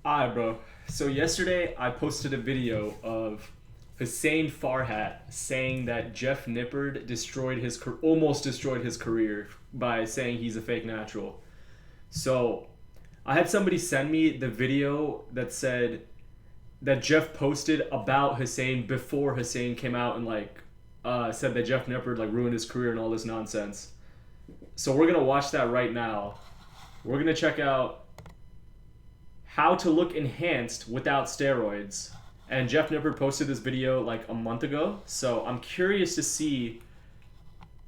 Alright, bro. So yesterday I posted a video of Hussein Farhat saying that Jeff Nippard almost destroyed his career by saying he's a fake natural. So I had somebody send me the video that said that Jeff posted about Hussein before Hussein came out and said that Jeff Nippard ruined his career and all this nonsense. So we're gonna watch that right now. We're gonna check out how to look enhanced without steroids. And Jeff Nippard posted this video a month ago. So I'm curious to see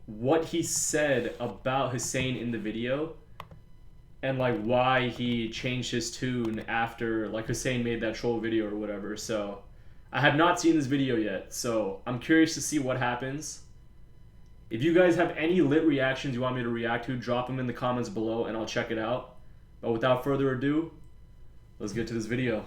what he said about Hussein in the video and why he changed his tune after Hussein made that troll video or whatever. So I have not seen this video yet. So I'm curious to see what happens. If you guys have any lit reactions you want me to react to, drop them in the comments below and I'll check it out. But without further ado, let's get to this video.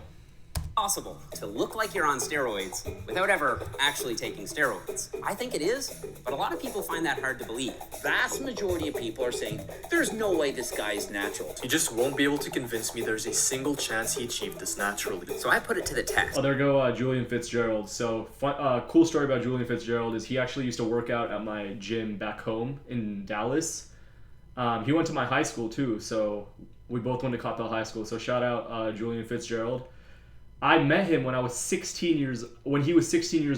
Possible to look like you're on steroids without ever actually taking steroids. I think it is, but a lot of people find that hard to believe. Vast majority of people are saying, there's no way this guy's natural. You just won't be able to convince me there's a single chance he achieved this naturally. So I put it to the test. Oh, there go Julian Fitzgerald. So, cool story about Julian Fitzgerald is he actually used to work out at my gym back home in Dallas. He went to my high school too, so we both went to Coppell High School. So shout out Julian Fitzgerald. I met him when he was 16 years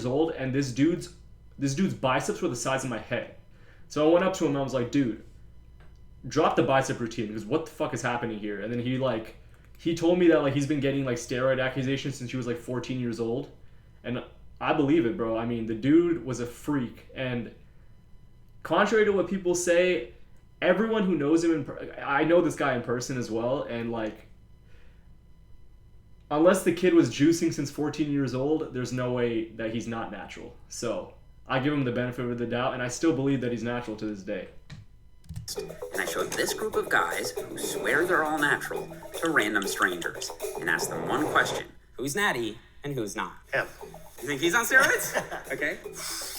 old, and this dude's biceps were the size of my head. So I went up to him and I was like, dude, drop the bicep routine, because what the fuck is happening here? And then he told me that he's been getting steroid accusations since he was 14 years old. And I believe it, bro. I mean, the dude was a freak. And contrary to what people say, everyone who knows him, I know this guy in person as well, and unless the kid was juicing since 14 years old, there's no way that he's not natural. So I give him the benefit of the doubt, and I still believe that he's natural to this day. And I showed this group of guys who swear they're all natural to random strangers and asked them one question: who's natty and who's not? Him. You think he's on steroids? Okay.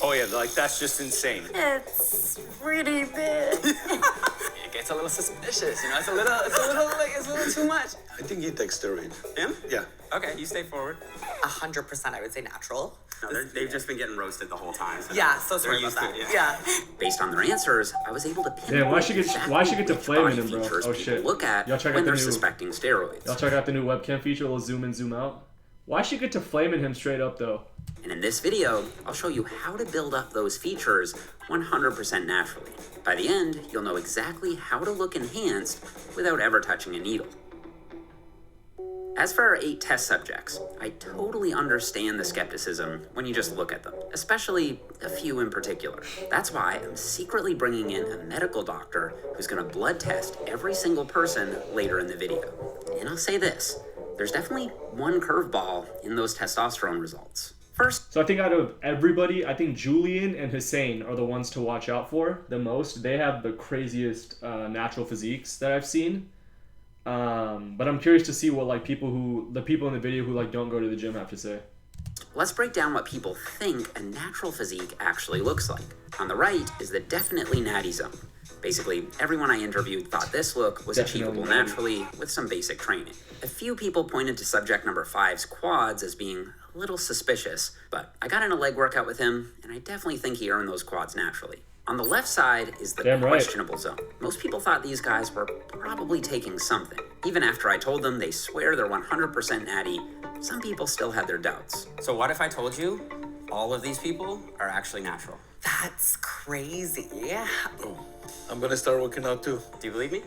Oh yeah, that's just insane. It's pretty big. It gets a little suspicious, it's a little too much. I think he takes steroids. Him? Yeah. Okay, you stay forward. 100% I would say natural. No, they've just been getting roasted the whole time. So Yeah, so sorry they're about used that. to it, yeah. Based on their answers, I was able to pinpoint Damn, why should get to which flaming body him, bro? features Oh, people shit. look at Y'all check out when the they're new- suspecting steroids. Y'all check out the new webcam feature, a little zoom in, zoom out. Why should get to flaming him straight up, though? And in this video, I'll show you how to build up those features 100% naturally. By the end, you'll know exactly how to look enhanced without ever touching a needle. As for our 8 test subjects, I totally understand the skepticism when you just look at them, especially a few in particular. That's why I'm secretly bringing in a medical doctor who's gonna blood test every single person later in the video. And I'll say this, there's definitely one curveball in those testosterone results. First, So I think out of everybody, I think Julian and Hussein are the ones to watch out for the most. They have the craziest natural physiques that I've seen. But I'm curious to see what the people in the video who don't go to the gym have to say. let's break down what people think a natural physique actually looks like. On the right is the definitely natty zone. Basically, everyone I interviewed thought this look was achievable naturally with some basic training. A few people pointed to subject number 5's quads as being a little suspicious, but I got in a leg workout with him, and I definitely think he earned those quads naturally. On the left side is the questionable zone. Most people thought these guys were probably taking something. Even after I told them they swear they're 100% natty, some people still had their doubts. So what if I told you all of these people are actually natural? That's crazy. Oh, I'm gonna start working out too. Do you believe me?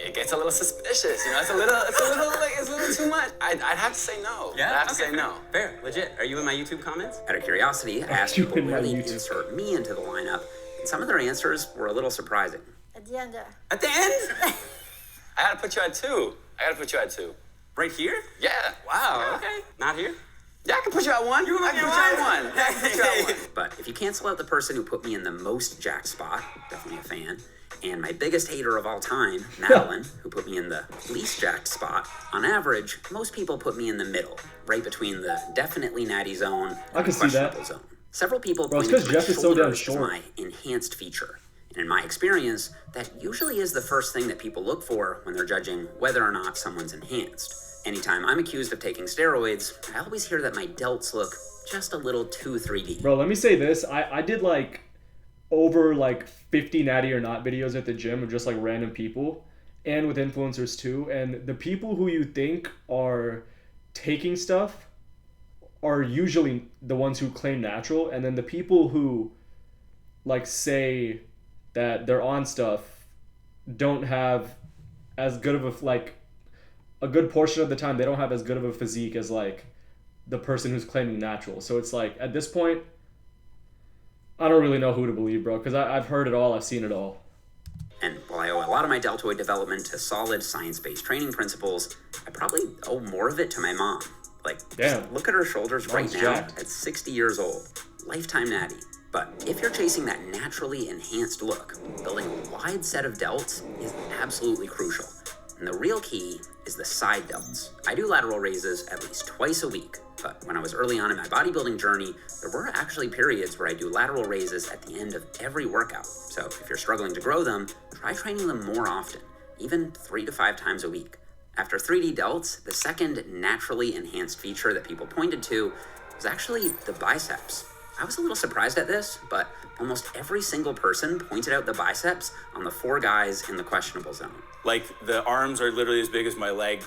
It gets a little suspicious, it's a little too much. I'd have to say no. Yeah? I'd have to say no. Fair, legit. Are you in my YouTube comments? Out of curiosity, I asked people to really insert me into the lineup, and some of their answers were a little surprising. At the end. At the end? I gotta put you at 2. Right here? Yeah. Wow, okay. Not here? Yeah, I can put you at 1. I can put you at 1. But if you cancel out the person who put me in the most jacked spot, definitely a fan, and my biggest hater of all time, Madeline, who put me in the least jacked spot, on average, most people put me in the middle, right between the definitely natty zone and the questionable zone. Several people pointed to my shoulders as my enhanced feature. And in my experience, that usually is the first thing that people look for when they're judging whether or not someone's enhanced. Anytime I'm accused of taking steroids, I always hear that my delts look just a little too 3D. Bro, let me say this. I did like over like 50 Natty or Not videos at the gym of just like random people and with influencers too. And the people who you think are taking stuff are usually the ones who claim natural. And then the people who like say that they're on stuff don't have as good of a, like a good portion of the time, they don't have as good of a physique as like the person who's claiming natural. So it's like at this point, I don't really know who to believe, bro, because I've heard it all, I've seen it all. And while I owe a lot of my deltoid development to solid science-based training principles, I probably owe more of it to my mom. Like, damn, look at her shoulders right now jacked. at 60 years old. Lifetime natty. But if you're chasing that naturally enhanced look, building a wide set of delts is absolutely crucial. And the real key is the side delts. I do lateral raises at least twice a week, but when I was early on in my bodybuilding journey, there were actually periods where I do lateral raises at the end of every workout. So if you're struggling to grow them, try training them more often, even 3 to 5 times a week. After 3D delts, the second naturally enhanced feature that people pointed to was actually the biceps. I was a little surprised at this, but almost every single person pointed out the biceps on the 4 guys in the questionable zone. Like, the arms are literally as big as my leg.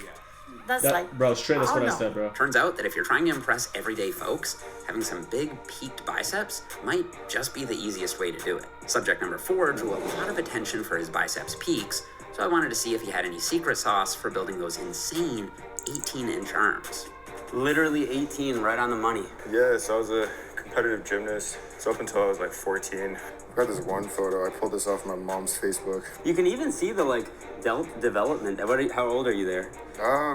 That's like, Bro, straight, that's what I no. said, bro. Turns out that if you're trying to impress everyday folks, having some big peaked biceps might just be the easiest way to do it. Subject number 4 drew a lot of attention for his biceps peaks, so I wanted to see if he had any secret sauce for building those insane 18-inch arms. Literally 18, right on the money. Yes, I was a competitive gymnast. So up until I was like 14. I've got this one photo. I pulled this off my mom's Facebook. You can even see the like delt development. How old are you there?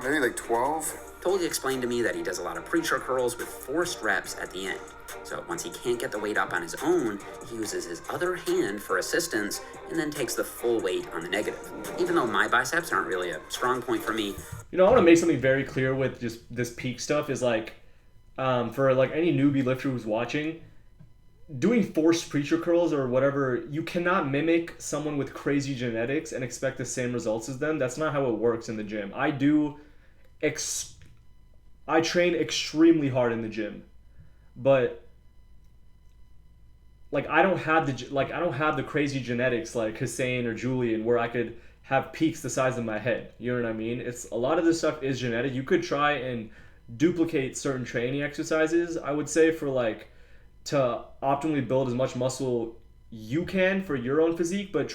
Maybe like 12. Tolga explained to me that he does a lot of preacher curls with forced reps at the end. So once he can't get the weight up on his own, he uses his other hand for assistance and then takes the full weight on the negative. Even though my biceps aren't really a strong point for me. You know, I want to make something very clear with just this peak stuff is like, for like any newbie lifter who's watching, doing forced preacher curls or whatever, you cannot mimic someone with crazy genetics and expect the same results as them. That's not how it works in the gym. I train extremely hard in the gym, but like I don't have the crazy genetics like Hussein or Julian where I could have peaks the size of my head. You know what I mean? It's a lot of this stuff is genetic. You could try and duplicate certain training exercises, I would say, for like to optimally build as much muscle you can for your own physique, but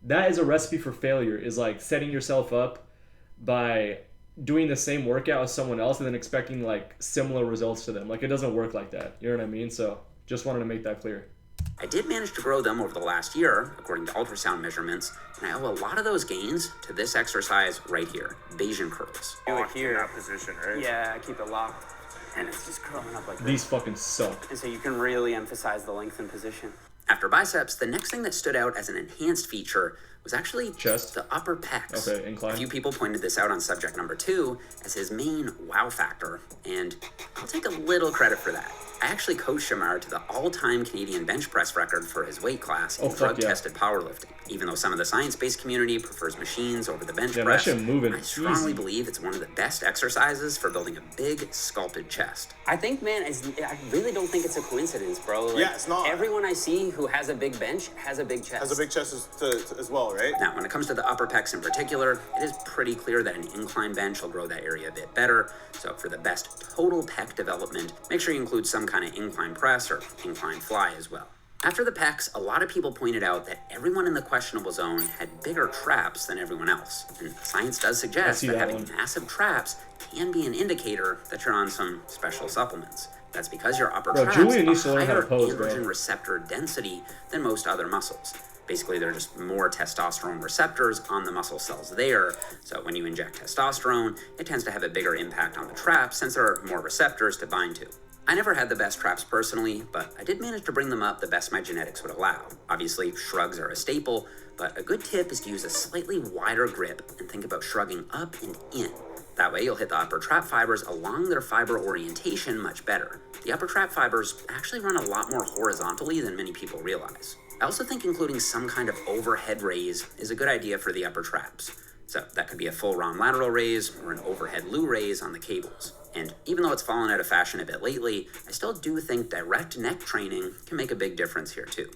that is a recipe for failure, is like setting yourself up by doing the same workout as someone else and then expecting like similar results to them. Like it doesn't work like that. You know what I mean? So just wanted to make that clear. I did manage to grow them over the last year, according to ultrasound measurements, and I owe a lot of those gains to this exercise right here, Bayesian curls. Do it here. In that position, right? Yeah, keep it locked. And it's just curling up like this. These fucking suck. And so you can really emphasize the length and position. After biceps, the next thing that stood out as an enhanced feature was actually chest, the upper pecs. Okay, incline. A few people pointed this out on subject number 2 as his main wow factor, and I'll take a little credit for that. I actually coached Shamar to the all-time Canadian bench press record for his weight class in drug-tested powerlifting. Even though some of the science-based community prefers machines over the bench press, I strongly believe it's one of the best exercises for building a big, sculpted chest. I think, man, I really don't think it's a coincidence, bro. Like, yeah, it's not. Everyone I see who has a big bench has a big chest. Has a big chest as well, right? Now, when it comes to the upper pecs in particular, it is pretty clear that an incline bench will grow that area a bit better. So for the best total pec development, make sure you include some kind of incline press or incline fly as well. After the pecs, a lot of people pointed out that everyone in the questionable zone had bigger traps than everyone else. And science does suggest that having massive traps can be an indicator that you're on some special supplements. That's because your upper traps have higher androgen receptor density than most other muscles. Basically, there are just more testosterone receptors on the muscle cells there. So when you inject testosterone, it tends to have a bigger impact on the traps since there are more receptors to bind to. I never had the best traps personally, but I did manage to bring them up the best my genetics would allow. Obviously, shrugs are a staple, but a good tip is to use a slightly wider grip and think about shrugging up and in. That way, you'll hit the upper trap fibers along their fiber orientation much better. The upper trap fibers actually run a lot more horizontally than many people realize. I also think including some kind of overhead raise is a good idea for the upper traps. So that could be a full round lateral raise or an overhead loo raise on the cables. And even though it's fallen out of fashion a bit lately, I still do think direct neck training can make a big difference here too.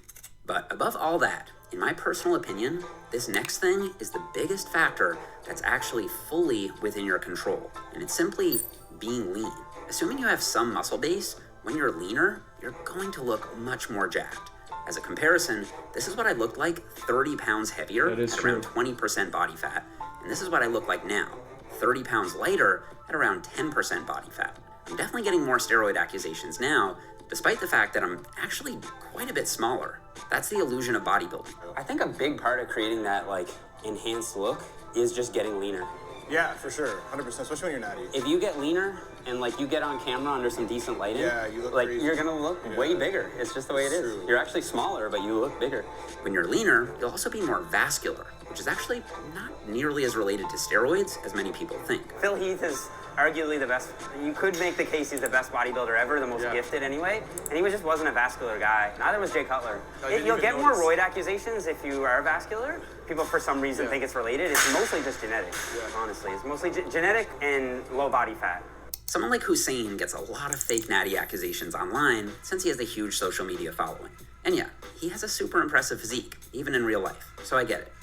But above all that, in my personal opinion, this next thing is the biggest factor that's actually fully within your control. And it's simply being lean. Assuming you have some muscle base, when you're leaner, you're going to look much more jacked. As a comparison, this is what I looked like 30 pounds heavier at around 20% body fat. And this is what I look like now, 30 pounds lighter at around 10% body fat. I'm definitely getting more steroid accusations now, despite the fact that I'm actually quite a bit smaller. That's the illusion of bodybuilding. I think a big part of creating that like enhanced look is just getting leaner. Yeah, for sure. 100%, especially when you're natty. If you get leaner and like you get on camera under some decent lighting, you look like crazy. you're gonna look way bigger. It's just the way it is. True. You're actually smaller, but you look bigger. When you're leaner, you'll also be more vascular, which is actually not nearly as related to steroids as many people think. Phil Heath is arguably the best. You could make the case he's the best bodybuilder ever, the most gifted anyway, and he just wasn't a vascular guy. Neither was Jay Cutler. You'll get more roid accusations if you are vascular. People for some reason think it's related. It's mostly just genetic, honestly. It's mostly genetic and low body fat. Someone like Hussein gets a lot of fake natty accusations online since he has a huge social media following. And yeah, he has a super impressive physique, even in real life, so I get it.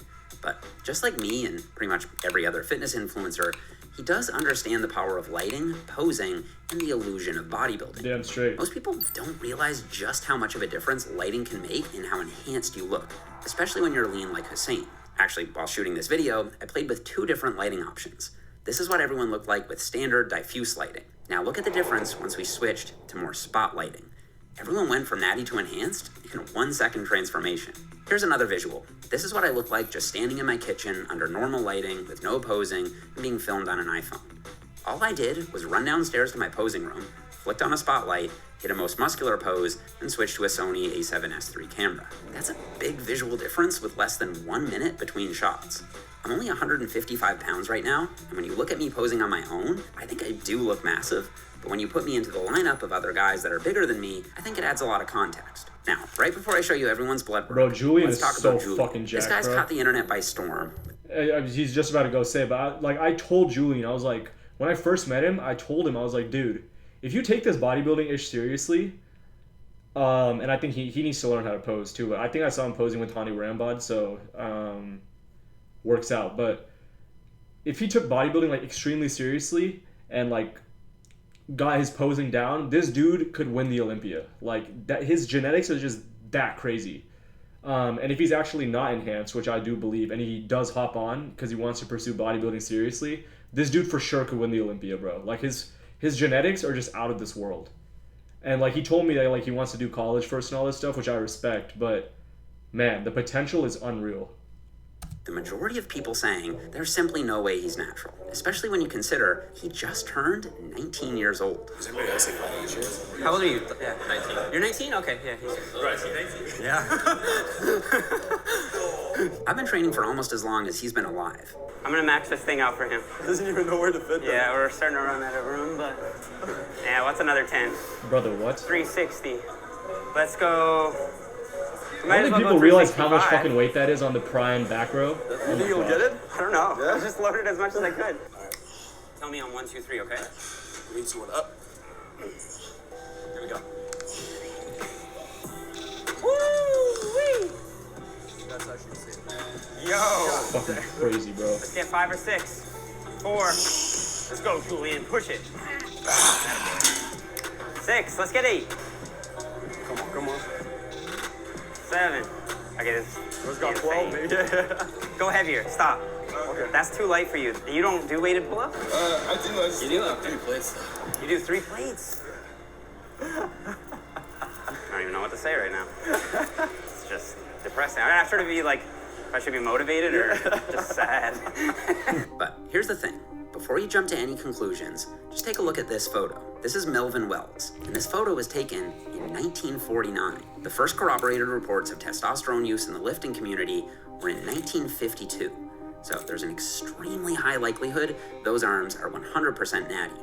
But just like me and pretty much every other fitness influencer, he does understand the power of lighting, posing, and the illusion of bodybuilding. Damn straight. Most people don't realize just how much of a difference lighting can make in how enhanced you look, especially when you're lean like Hussein. Actually, while shooting this video, I played with 2 different lighting options. This is what everyone looked like with standard diffuse lighting. Now look at the difference once we switched to more spot lighting. Everyone went from natty to enhanced in a 1-second transformation. Here's another visual. This is what I look like just standing in my kitchen under normal lighting with no posing and being filmed on an iPhone. All I did was run downstairs to my posing room, flicked on a spotlight, hit a most muscular pose, and switched to a Sony a7S III camera. That's a big visual difference with less than 1 minute between shots. I'm only 155 pounds right now, and when you look at me posing on my own, I think I do look massive, but when you put me into the lineup of other guys that are bigger than me, I think it adds a lot of context. Now, right before I show you everyone's blood work, Bro, Julian let's is talk so about Julian. fucking jacked, This guy's bro. caught the internet by storm. He's just about to go say, but I told Julian, I was like, when I first met him, I told him, I was like, dude, if you take this bodybuilding-ish seriously, and I think he needs to learn how to pose too, but I think I saw him posing with Hani Rambod, so works out. But if he took bodybuilding like extremely seriously and like got his posing down, this dude could win the Olympia. Like that, his genetics are just that crazy. And if he's actually not enhanced, which I do believe, and he does hop on because he wants to pursue bodybuilding seriously, this dude for sure could win the Olympia, bro. Like his genetics are just out of this world. And like he told me that like he wants to do college first and all this stuff, which I respect, but man, the potential is unreal. The majority of people saying there's simply no way he's natural, especially when you consider he just turned 19 years old. Does anybody else like my age here? How old are you? Yeah, 19. You're 19? Okay, yeah. He's 19? Yeah. I've been training for almost as long as he's been alive. I'm gonna max this thing out for him. He doesn't even know where to fit them. Yeah, we're starting to run out of room, but yeah, what's another 10? Brother, what? 360. Let's go. I don't think people realize how much fucking weight that is on the prime back row. You think you'll get it? I don't know. Yeah. I just loaded as much as I could. Tell me on 1, 2, 3, okay? 3, 2, 1, up. Here we go. Woo-wee! That's actually insane. Yo! Fucking crazy, bro. Let's get 5 or 6. 4. Let's go, Julian. Push it. 6. Let's get 8. Come on, come on. 7. Okay, this Let's go 12, maybe. Yeah. Go heavier. Stop. Okay. That's too light for you. You don't do weighted pull-ups? I do. I just You do? 3 plates. You do 3 plates? I don't even know what to say right now. It's just depressing. I'm not sure to be like, if I should be motivated or just sad. But here's the thing. Before you jump to any conclusions, just take a look at this photo. This is Melvin Wells, and this photo was taken in 1949. The first corroborated reports of testosterone use in the lifting community were in 1952. So there's an extremely high likelihood those arms are 100% natty.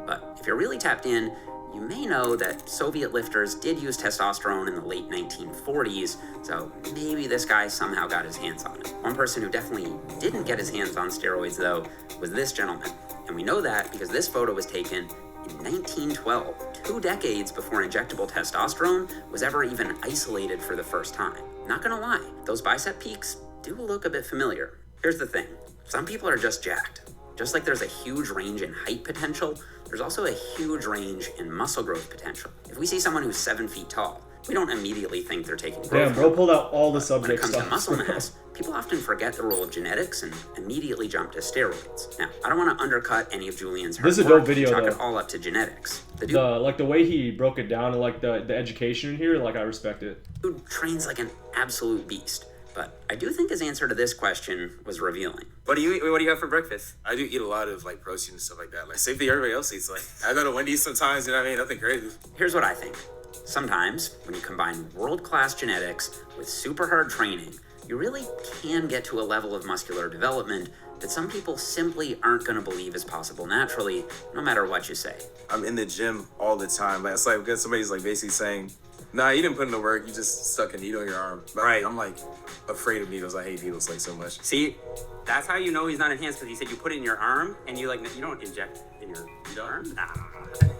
But if you're really tapped in, You may know that Soviet lifters did use testosterone in the late 1940s, so maybe this guy somehow got his hands on it. One person who definitely didn't get his hands on steroids, though, was this gentleman. And we know that because this photo was taken in 1912, 2 decades before injectable testosterone was ever even isolated for the first time. Not gonna lie, those bicep peaks do look a bit familiar. Here's the thing, some people are just jacked. Just like there's a huge range in height potential, there's also a huge range in muscle growth potential. If we see someone who's 7 feet tall, we don't immediately think they're taking growth. Damn, bro pulled out all the When it subject comes to stuff. muscle mass, people often forget the role of genetics and immediately jump to steroids. Now, I don't want to undercut any of Julian's hard This is a work dope video, and chalk though. it all up to genetics. The dude The way he broke it down and like the education in here, like I respect it. trains like an absolute beast. But I do think his answer to this question was revealing. What do you have for breakfast? I do eat a lot of like protein and stuff like that. Like same thing everybody else eats. Like I go to Wendy's sometimes, you know what I mean? Nothing crazy. Here's what I think. Sometimes, when you combine world-class genetics with super hard training, you really can get to a level of muscular development that some people simply aren't going to believe is possible naturally, no matter what you say. I'm in the gym all the time. Like it's like because somebody's like basically saying, nah, you didn't put in the work, you just stuck a needle in your arm. But Right. I'm like afraid of needles. I hate needles like so much. See, that's how you know he's not enhanced, because he said you put it in your arm and you don't inject in your arm. Nah.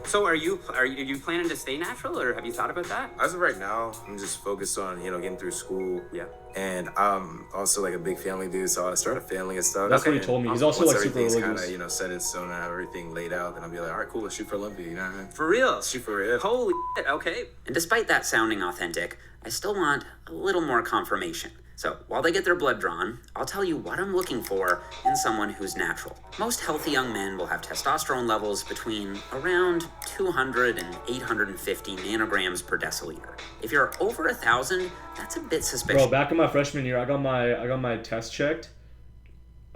So are you planning to stay natural, or have you thought about that? As of right now, I'm just focused on, getting through school. Yeah. And I'm also like a big family dude, so I started a family and stuff. That's what he told me. He's also Once like super everything's religious. kind of, set in stone and I have everything laid out, then I'll be like, all right, cool, let's shoot for Olympia, you know what I mean? For real? Shoot for it. Holy shit, okay. And despite that sounding authentic, I still want a little more confirmation. So while they get their blood drawn, I'll tell you what I'm looking for in someone who's natural. Most healthy young men will have testosterone levels between around 200 and 850 nanograms per deciliter. If you're over 1,000, that's a bit suspicious. Bro, back in my freshman year, I got my test checked.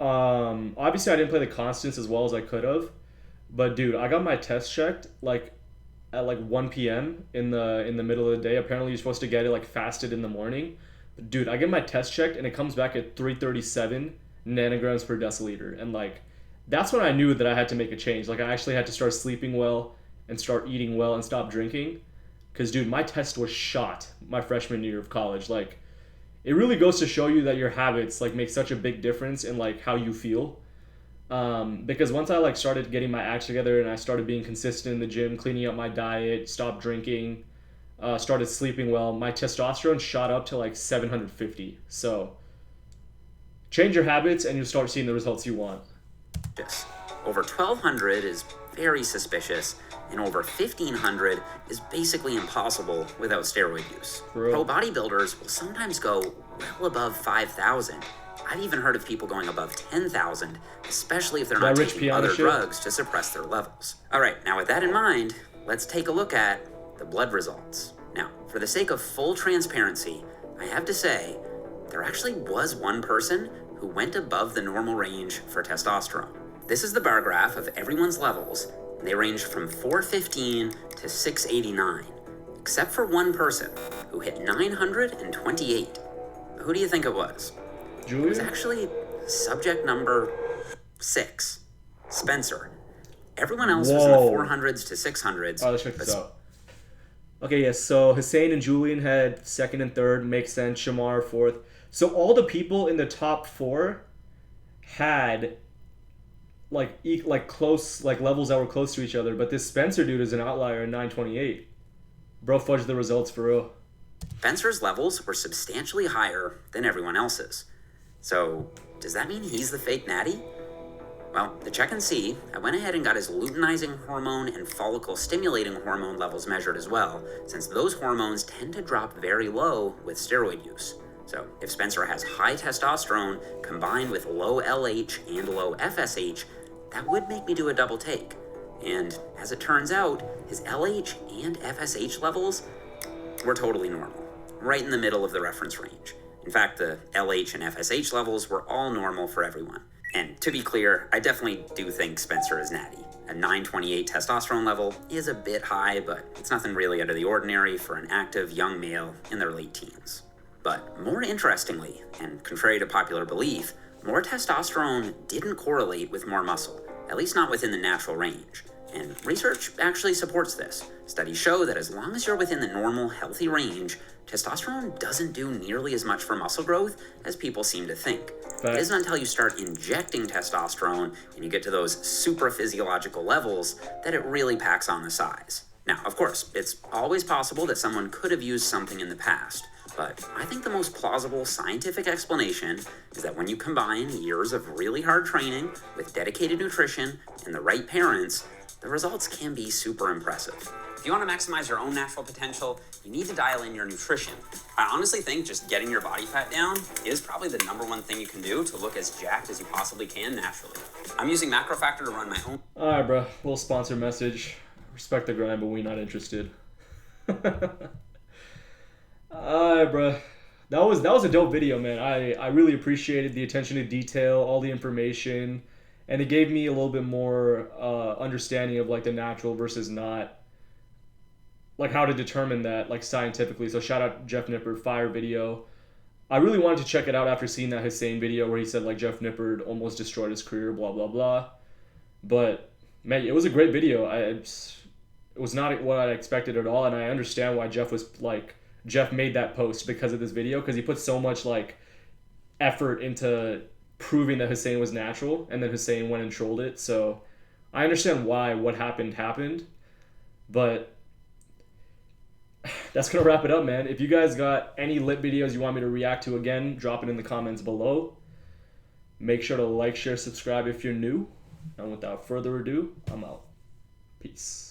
Obviously I didn't play the constants as well as I could have, but dude, I got my test checked like at like 1 p.m. in the middle of the day. Apparently you're supposed to get it like fasted in the morning. But dude, I get my test checked and it comes back at 337 nanograms per deciliter, and like that's when I knew that I had to make a change. Like I actually had to start sleeping well and start eating well and stop drinking. Cause dude, my test was shot my freshman year of college. Like it really goes to show you that your habits like make such a big difference in like how you feel. Because once I like started getting my act together and I started being consistent in the gym, cleaning up my diet, stopped drinking, started sleeping well, my testosterone shot up to like 750. So change your habits and you'll start seeing the results you want. Over 1,200 is very suspicious, and over 1,500 is basically impossible without steroid use. Pro bodybuilders will sometimes go well above 5,000. I've even heard of people going above 10,000, especially if they're not taking other drugs to suppress their levels. All right, now with that in mind, let's take a look at the blood results. Now, for the sake of full transparency, I have to say, there actually was one person who went above the normal range for testosterone. This is the bar graph of everyone's levels, and they ranged from 415 to 689, except for one person who hit 928. Who do you think it was? Julian? It was actually subject number 6, Spencer. Everyone else was in the 400s to 600s. Oh, let's check this out. Okay, yes, so Hussein and Julian had 2nd and 3rd, makes sense. Shamar 4th. So all the people in the top 4 had like close like levels that were close to each other, but this Spencer dude is an outlier in 928. Bro fudged the results for real. Spencer's levels were substantially higher than everyone else's. So does that mean he's the fake Natty? Well, to check and see, I went ahead and got his luteinizing hormone and follicle-stimulating hormone levels measured as well, since those hormones tend to drop very low with steroid use. So if Spencer has high testosterone combined with low LH and low FSH, that would make me do a double take. And as it turns out, his LH and FSH levels were totally normal, right in the middle of the reference range. In fact, the LH and FSH levels were all normal for everyone. And to be clear, I definitely do think Spencer is natty. A 928 testosterone level is a bit high, but it's nothing really out of the ordinary for an active young male in their late teens. But more interestingly, and contrary to popular belief, more testosterone didn't correlate with more muscle, at least not within the natural range. And research actually supports this. Studies show that as long as you're within the normal, healthy range, testosterone doesn't do nearly as much for muscle growth as people seem to think. It isn't until you start injecting testosterone and you get to those super physiological levels that it really packs on the size. Now, of course, it's always possible that someone could have used something in the past, but I think the most plausible scientific explanation is that when you combine years of really hard training with dedicated nutrition and the right parents, the results can be super impressive. If you want to maximize your own natural potential, you need to dial in your nutrition. I honestly think just getting your body fat down is probably the #1 thing you can do to look as jacked as you possibly can naturally. I'm using MacroFactor to run my own. Alright, bro. Little sponsor message. Respect the grind, but we not interested. Alright, bro. That was a dope video, man. I really appreciated the attention to detail, all the information, and it gave me a little bit more understanding of like the natural versus not, like how to determine that like scientifically. So shout out Jeff Nippard, fire video. I really wanted to check it out after seeing that Hussein video where he said like Jeff Nippard almost destroyed his career, blah blah blah. But man, it was a great video. It was not what I expected at all, and I understand why Jeff made that post because of this video, because he put so much like effort into proving that Hussein was natural, and then Hussein went and trolled it. So I understand why what happened, but that's gonna wrap it up, man. If you guys got any lit videos you want me to react to again, drop it in the comments below. Make sure to like, share, subscribe if you're new. And without further ado, I'm out. Peace.